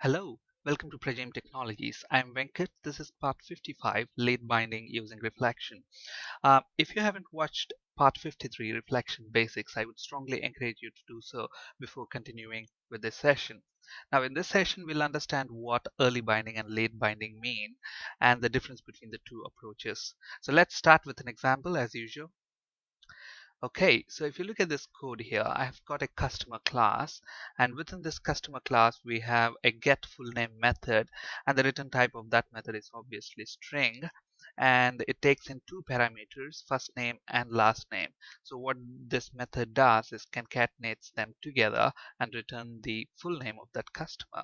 Hello, welcome to Pragem Technologies. I'm Venkat. This is part 55, Late Binding Using Reflection. If you haven't watched part 53, Reflection Basics, I would strongly encourage you to do so before continuing with this session. Now, in this session, we'll understand what early binding and late binding mean and the difference between the two approaches. So let's start with an example as usual. Okay, so if you look at this code here, I've got a customer class, and within this customer class, we have a get full name method, and the return type of that method is obviously string, and it takes in two parameters, first name and last name. So what this method does is concatenates them together and return the full name of that customer.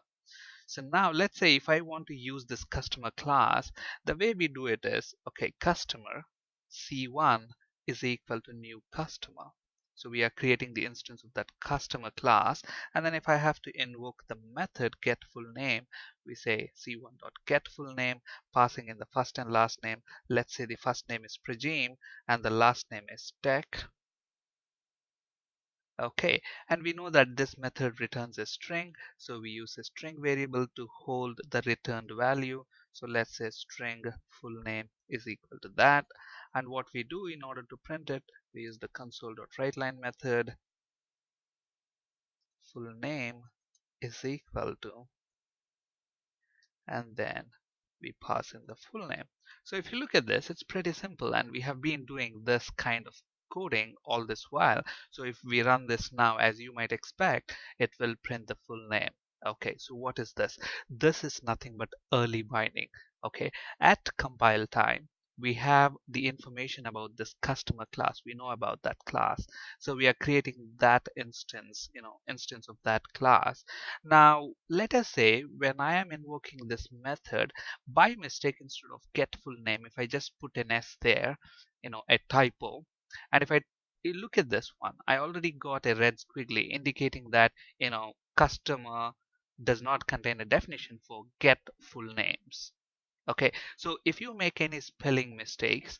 So now let's say if I want to use this customer class, the way we do it is, okay, customer C1 is equal to new customer. So we are creating the instance of that customer class, and then if I have to invoke the method get full name, we say c1.get full name, passing in the first and last name. Let's say the first name is Prajim and the last name is Tech. Okay, and we know that this method returns a string, so we use a string variable to hold the returned value. So let's say string full name is equal to that, and what we do in order to print it, we use the console.writeLine method. Full name is equal to, and then we pass in the full name. So if you look at this, it's pretty simple, and we have been doing this kind of coding all this while. So if we run this now, as you might expect, it will print the full name. Okay, so what is this? This is nothing but early binding. Okay, at compile time, we have the information about this customer class. We know about that class, so we are creating that instance, instance of that class. Now, let us say when I am invoking this method, by mistake, instead of get full name, if I just put an S there, a typo, and if I look at this one, I already got a red squiggly indicating that, customer does not contain a definition for get full names. Okay, so if you make any spelling mistakes,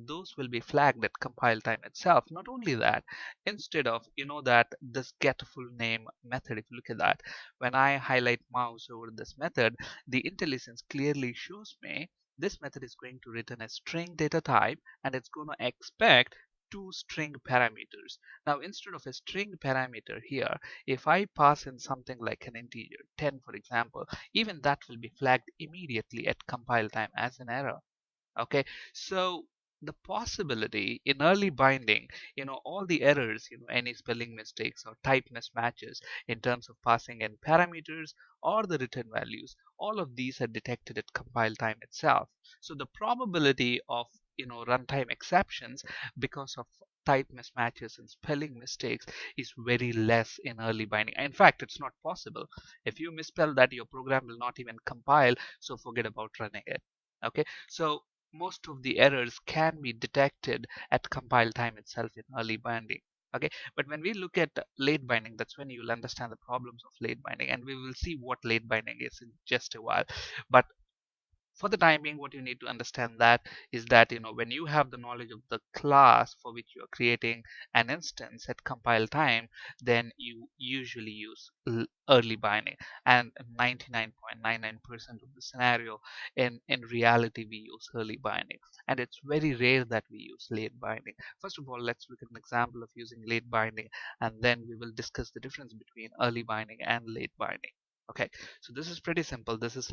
those will be flagged at compile time itself. Not only that, instead of, that this get full name method, if you look at that, when I highlight mouse over this method, the IntelliSense clearly shows me this method is going to return a string data type, and it's going to expect two string parameters. Now, instead of a string parameter here, if I pass in something like an integer, 10 for example, even that will be flagged immediately at compile time as an error. Okay, so the possibility in early binding, all the errors, any spelling mistakes or type mismatches in terms of passing in parameters or the return values, all of these are detected at compile time itself. So the probability of, runtime exceptions because of type mismatches and spelling mistakes is very less in early binding. In fact, it's not possible. If you misspell that, your program will not even compile, so forget about running it. Okay, so most of the errors can be detected at compile time itself in early binding. Okay, but when we look at late binding, that's when you'll understand the problems of late binding, and we will see what late binding is in just a while. But for the time being, what you need to understand that is that, when you have the knowledge of the class for which you are creating an instance at compile time, then you usually use early binding. And 99.99% of the scenario, in reality, we use early binding, and it's very rare that we use late binding. First of all, let's look at an example of using late binding, and then we will discuss the difference between early binding and late binding. Okay, so this is pretty simple. This is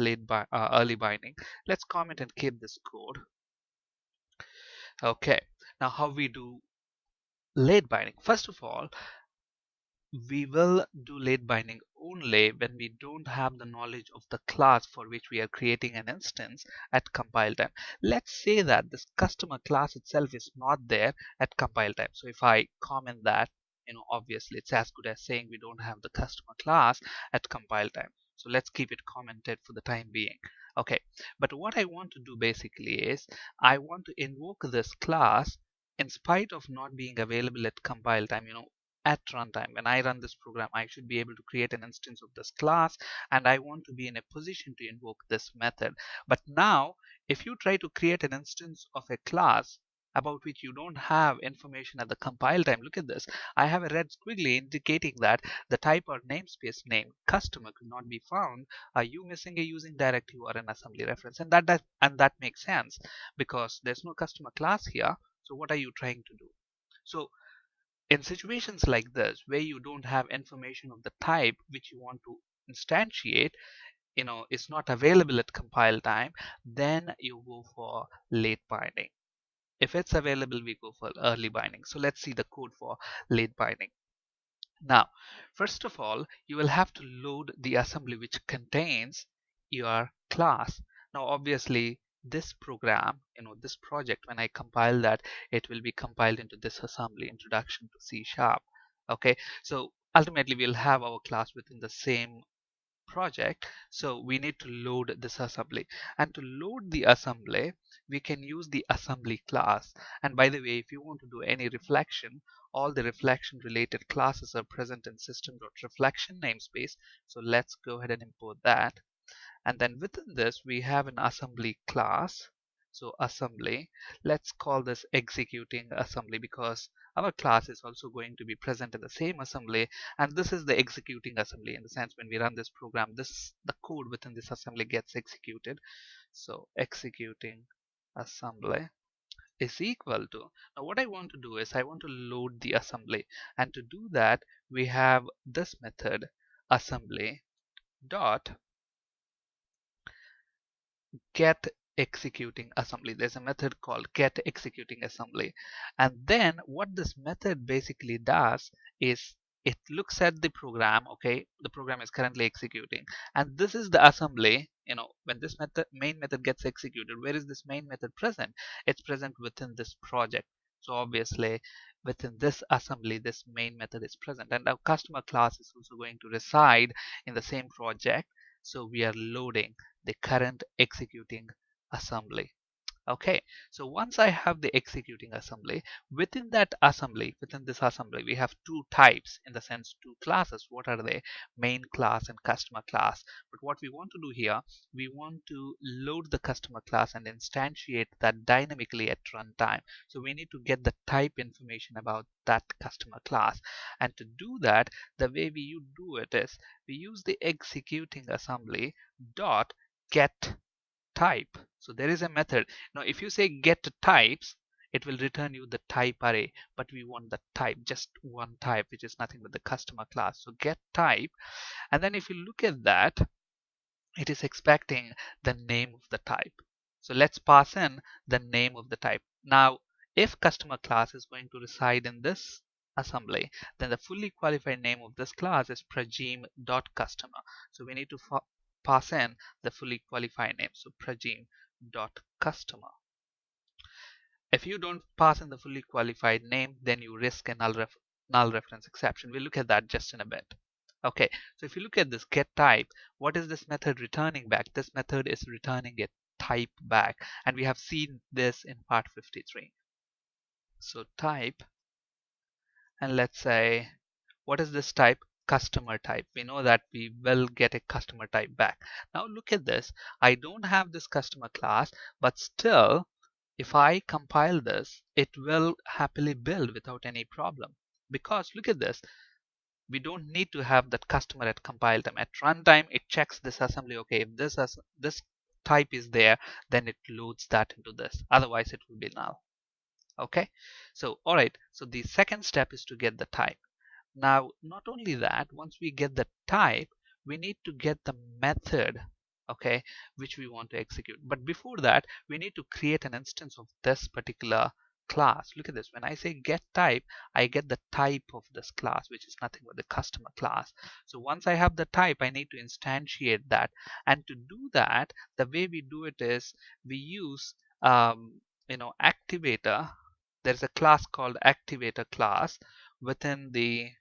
early binding. Let's comment and keep this code. Okay, now how we do late binding? First of all, we will do late binding only when we don't have the knowledge of the class for which we are creating an instance at compile time. Let's say that this customer class itself is not there at compile time. So if I comment that, obviously it's as good as saying we don't have the customer class at compile time. So let's keep it commented for the time being. Okay, but what I want to do basically is I want to invoke this class in spite of not being available at compile time. At runtime, when I run this program, I should be able to create an instance of this class, and I want to be in a position to invoke this method. But now, if you try to create an instance of a class about which you don't have information at the compile time. Look at this. I have a red squiggly indicating that the type or namespace name customer could not be found. Are you missing a using directive or an assembly reference? And that makes sense because there's no customer class here. So what are you trying to do? So in situations like this where you don't have information of the type which you want to instantiate, is not available at compile time, then you go for late binding. If it's available, we go for early binding. So let's see the code for late binding. Now, first of all, you will have to load the assembly which contains your class. Now, obviously, this program, this project, when I compile that, it will be compiled into this assembly, Introduction to C Sharp. Okay, so ultimately we'll have our class within the same project. So we need to load this assembly, and to load the assembly we can use the assembly class. And by the way, if you want to do any reflection, all the reflection related classes are present in system.reflection namespace. So let's go ahead and import that. And then within this we have an assembly class. So assembly, let's call this executing assembly because our class is also going to be present in the same assembly, and this is the executing assembly in the sense when we run this program, the code within this assembly gets executed. So executing assembly is equal to, now what I want to do is I want to load the assembly, and to do that we have this method assembly dot get executing assembly. There's a method called get executing assembly, and then what this method basically does is it looks at the program. Okay, the program is currently executing, and this is the assembly. When this main method gets executed, where is this main method present? It's present within this project. So obviously within this assembly this main method is present, and our customer class is also going to reside in the same project. So we are loading the current executing assembly. Okay, so once I have the executing assembly, within this assembly, we have two types, in the sense two classes. What are they? Main class and customer class. But what we want to do here, we want to load the customer class and instantiate that dynamically at runtime. So we need to get the type information about that customer class. And to do that, the way we do it is we use the executing assembly dot get type. So there is a method. Now if you say get types, it will return you the type array, but we want the type, just one type, which is nothing but the customer class. So get type, and then if you look at that, it is expecting the name of the type. So let's pass in the name of the type. Now if customer class is going to reside in this assembly, then the fully qualified name of this class is prajim.customer. So we need to pass in the fully qualified name. So prajim.customer. If you don't pass in the fully qualified name, then you risk a null reference exception. We'll look at that just in a bit. Okay, so if you look at this get type, what is this method returning back? This method is returning a type back, and we have seen this in part 53. So type, and let's say, what is this type? Customer type. We know that we will get a customer type back. Now look at this. I don't have this customer class, but still if I compile this, it will happily build without any problem. Because look at this, we don't need to have that customer at compile time. At runtime, it checks this assembly. Okay, if this type is there, then it loads that into this. Otherwise, it will be null. Okay, so all right. So the second step is to get the type. Now, not only that, once we get the type, we need to get the method, okay, which we want to execute. But before that, we need to create an instance of this particular class. Look at this. When I say get type, I get the type of this class, which is nothing but the customer class. So once I have the type, I need to instantiate that. And to do that, the way we do it is we use, activator. There's a class called activator class within the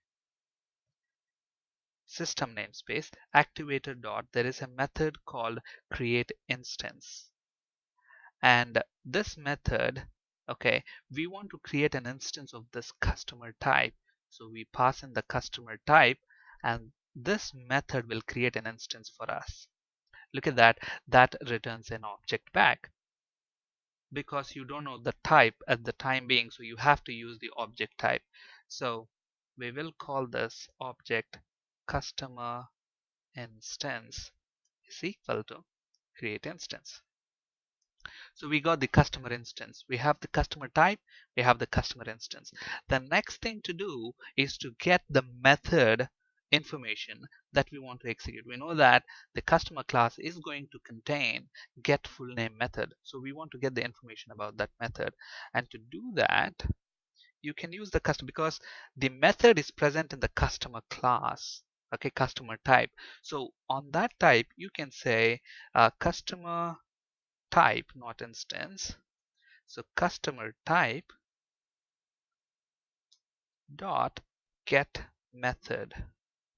system namespace activator dot, there is a method called create instance, and this method, okay, we want to create an instance of this customer type. So we pass in the customer type, and this method will create an instance for us. Look at that, that returns an object back. because you don't know the type at the time being, so you have to use the object type. So we will call this object customer instance is equal to create instance. So we got the customer instance, we have the customer type, we have the customer instance. The next thing to do is to get the method information that we want to execute. We know that the customer class is going to contain get full name method, so we want to get the information about that method. And to do that, you can use the customer, because the method is present in the customer class, okay, customer type. So on that type you can say customer type, not instance. So customer type dot get method.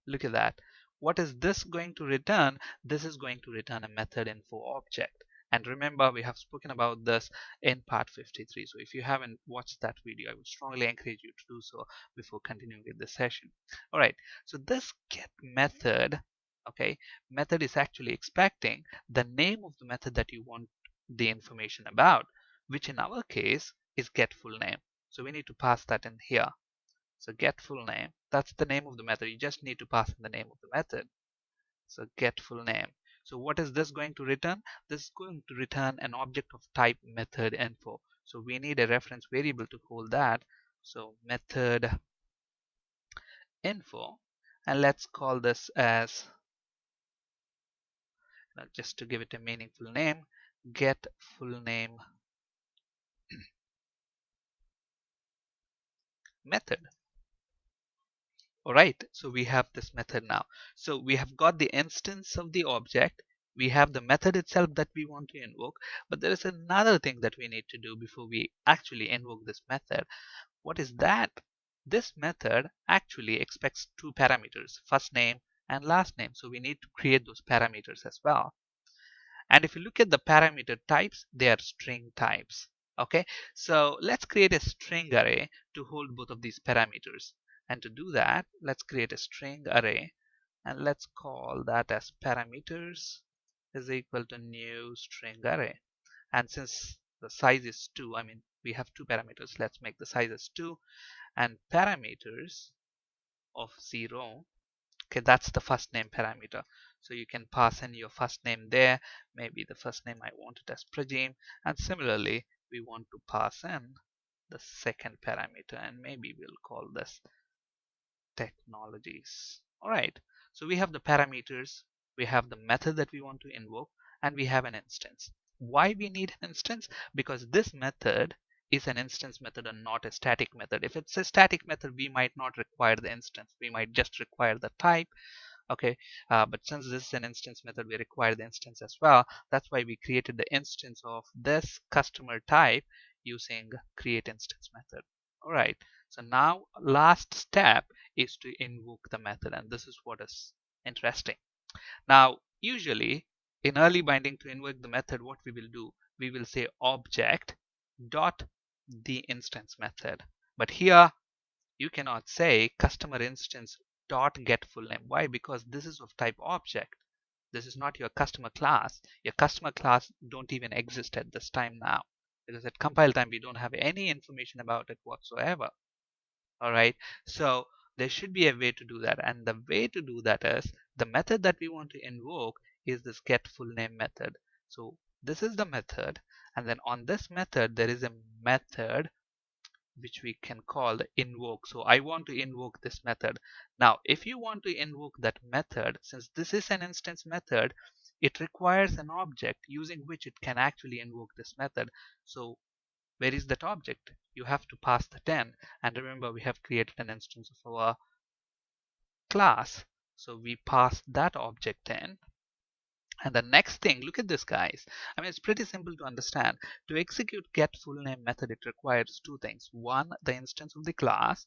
Look at that. What is this going to return? This is going to return a method info object. And remember, we have spoken about this in part 53. So if you haven't watched that video, I would strongly encourage you to do so before continuing with the session. All right. So this get method, okay, method is actually expecting the name of the method that you want the information about, which in our case is get full name. So we need to pass that in here. So get full name, that's the name of the method. You just need to pass in the name of the method. So get full name. So what is this going to return? This is going to return an object of type method info. So we need a reference variable to hold that. So method info, and let's call this as, just to give it a meaningful name, get full name method. Alright, so we have this method now. So we have got the instance of the object, we have the method itself that we want to invoke, but there is another thing that we need to do before we actually invoke this method. What is that? This method actually expects two parameters, first name and last name. So we need to create those parameters as well. And if you look at the parameter types, they are string types. Okay, so let's create a string array to hold both of these parameters. And to do that, let's create a string array and let's call that as parameters is equal to new string array. And since the size is 2, I mean we have two parameters, let's make the size as 2, and parameters of 0. Okay, that's the first name parameter. So you can pass in your first name there. Maybe the first name I want it as Prajim. And similarly, we want to pass in the second parameter, and maybe we'll call this technologies. All right. So we have the parameters, we have the method that we want to invoke, and we have an instance. Why we need an instance? Because this method is an instance method and not a static method. If it's a static method, we might not require the instance. We might just require the type. Okay, but since this is an instance method, we require the instance as well. That's why we created the instance of this customer type using create instance method. All right, so now last step is to invoke the method, and this is what is interesting. Now usually in early binding, to invoke the method, what we will do, we will say object dot the instance method. But here you cannot say customer instance dot get full name. Why? Because this is of type object. This is not your customer class. Your customer class don't even exist at this time now, because at compile time we don't have any information about it whatsoever. All right, so there should be a way to do that, and the way to do that is the method that we want to invoke is this get full name method. So this is the method, and then on this method there is a method which we can call the invoke. So I want to invoke this method. Now if you want to invoke that method, since this is an instance method, it requires an object using which it can actually invoke this method. So where is that object? You have to pass the 10, and remember we have created an instance of our class, so we pass that object in. And the next thing, look at this guys, I mean it's pretty simple to understand. To execute get full name method, it requires two things: one, the instance of the class,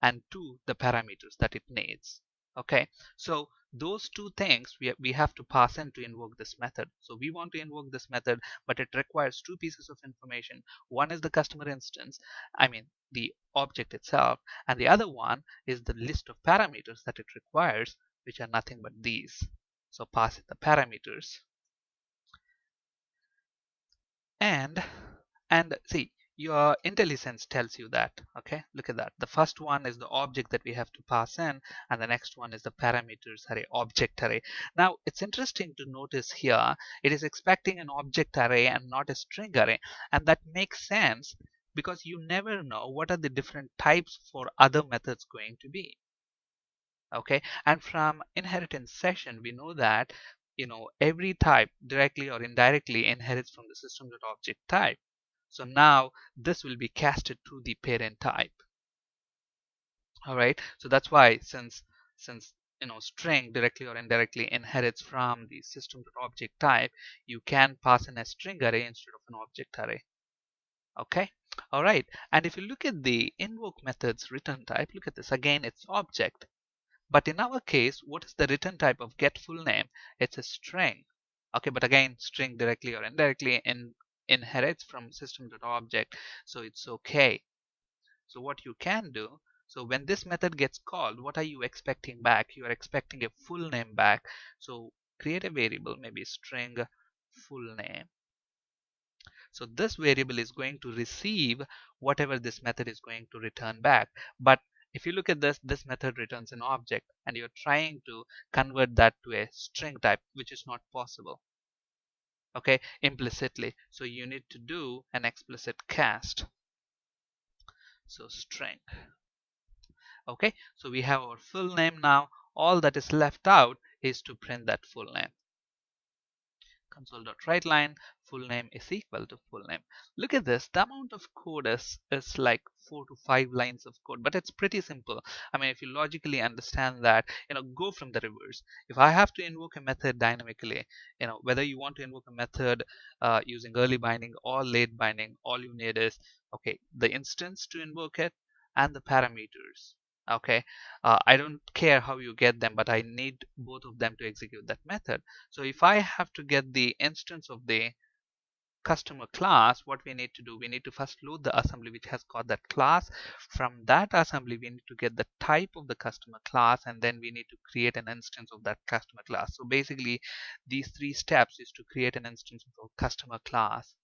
and two, the parameters that it needs. Okay, so those two things we have to pass in to invoke this method. So we want to invoke this method, but it requires two pieces of information. One is the customer instance, I mean the object itself, and the other one is the list of parameters that it requires, which are nothing but these. So pass in the parameters, and And see, your IntelliSense tells you that. Okay, look at that. The first one is the object that we have to pass in, and the next one is the parameters array, object array. Now it's interesting to notice here, it is expecting an object array and not a string array, and that makes sense because you never know what are the different types for other methods going to be. Okay, and from inheritance session we know that every type directly or indirectly inherits from the system.object type. So now this will be casted to the parent type. All right, so that's why since string directly or indirectly inherits from the system.object type, you can pass in a string array instead of an object array. Okay, all right, and if you look at the invoke method's return type, look at this again, it's object. But in our case, what is the return type of get full name? It's a string. Okay, but again, string directly or indirectly inherits from system.object, so it's okay. So what you can do, so when this method gets called, what are you expecting back? You are expecting a full name back. So create a variable, maybe string full name. So this variable is going to receive whatever this method is going to return back. But if you look at this method returns an object, and you're trying to convert that to a string type, which is not possible, okay, implicitly. So you need to do an explicit cast. So string. Okay, so we have our full name now. All that is left out is to print that full name. Console.writeLine full name is equal to full name. Look at this, the amount of code is like 4 to 5 lines of code, but it's pretty simple. I mean, if you logically understand that, go from the reverse. If I have to invoke a method dynamically, whether you want to invoke a method using early binding or late binding, all you need is, okay, the instance to invoke it and the parameters. Okay, I don't care how you get them, but I need both of them to execute that method. So if I have to get the instance of the customer class, what we need to do, we need to first load the assembly which has got that class. From that assembly we need to get the type of the customer class, and then we need to create an instance of that customer class. So basically these 3 steps is to create an instance of a customer class,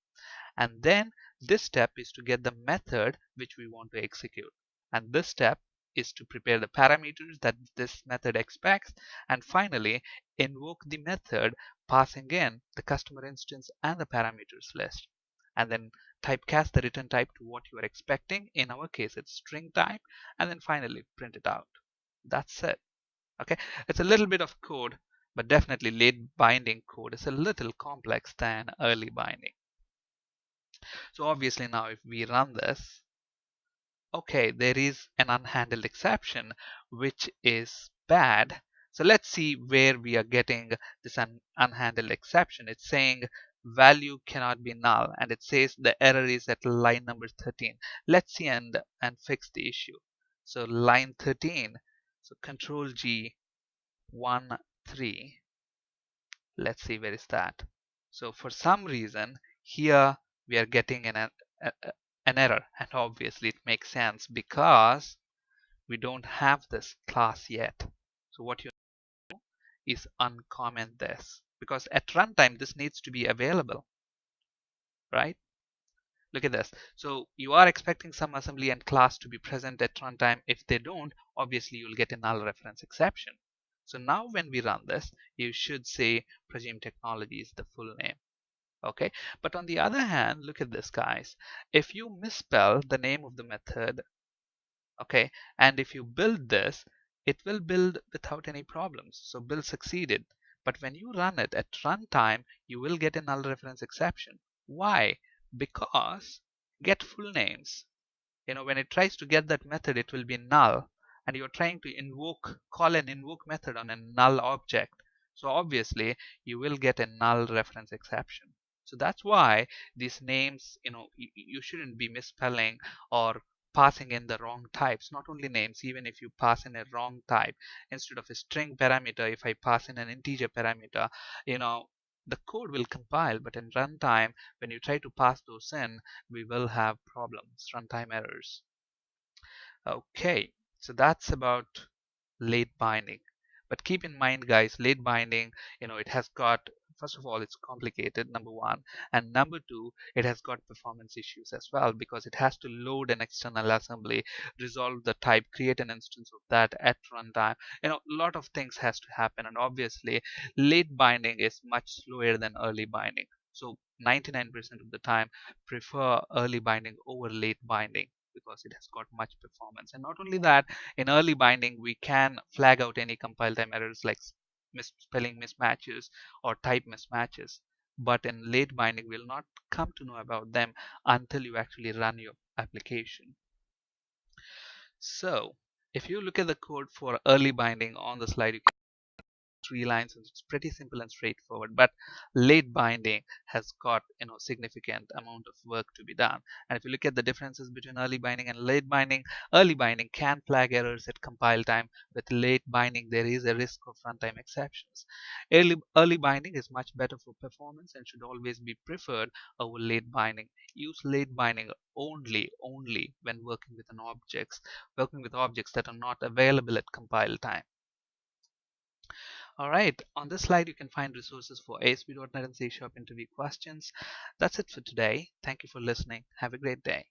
and then this step is to get the method which we want to execute, and this step is to prepare the parameters that this method expects, and finally invoke the method passing in the customer instance and the parameters list, and then typecast the return type to what you are expecting. In our case it's string type, and then finally print it out. That's it. Okay, it's a little bit of code, but definitely late binding code is a little complex than early binding. So obviously now if we run this, okay, there is an unhandled exception which is bad. So let's see where we are getting this unhandled exception. It's saying value cannot be null, and it says the error is at line number 13. Let's see and fix the issue. So line 13, so control G 1 3. Let's see where is that. So for some reason here we are getting an error, and obviously it makes sense because we don't have this class yet. So what you do is uncomment this, because at runtime this needs to be available, right? Look at this. So you are expecting some assembly and class to be present at runtime. If they don't, obviously you'll get a null reference exception. So now when we run this, you should say Progym Technology is the full name. Okay, but on the other hand, look at this, guys. If you misspell the name of the method, okay, and if you build this, it will build without any problems. So build succeeded. But when you run it at runtime, you will get a null reference exception. Why? Because get full names, when it tries to get that method, it will be null, and you're trying to call an invoke method on a null object. So obviously you will get a null reference exception. So that's why these names, you shouldn't be misspelling or passing in the wrong types. Not only names, even if you pass in a wrong type, instead of a string parameter, if I pass in an integer parameter, the code will compile, but in runtime, when you try to pass those in, we will have problems, runtime errors. Okay, so that's about late binding. But keep in mind, guys, late binding, it has got first of all, it's complicated, number one, and number two, it has got performance issues as well because it has to load an external assembly, resolve the type, create an instance of that at runtime. A lot of things has to happen, and obviously late binding is much slower than early binding. So 99% of the time prefer early binding over late binding because it has got much performance. And not only that, in early binding we can flag out any compile time errors like spelling mismatches or type mismatches, but in late binding we'll not come to know about them until you actually run your application. So if you look at the code for early binding on the slide, you can 3 lines, and it's pretty simple and straightforward. But late binding has got significant amount of work to be done. And if you look at the differences between early binding and late binding, early binding can flag errors at compile time. With late binding there is a risk of runtime exceptions. Early binding is much better for performance and should always be preferred over late binding. Use late binding only when working with objects that are not available at compile time. All right, on this slide you can find resources for ASP.NET and C# interview questions. That's it for today. Thank you for listening. Have a great day.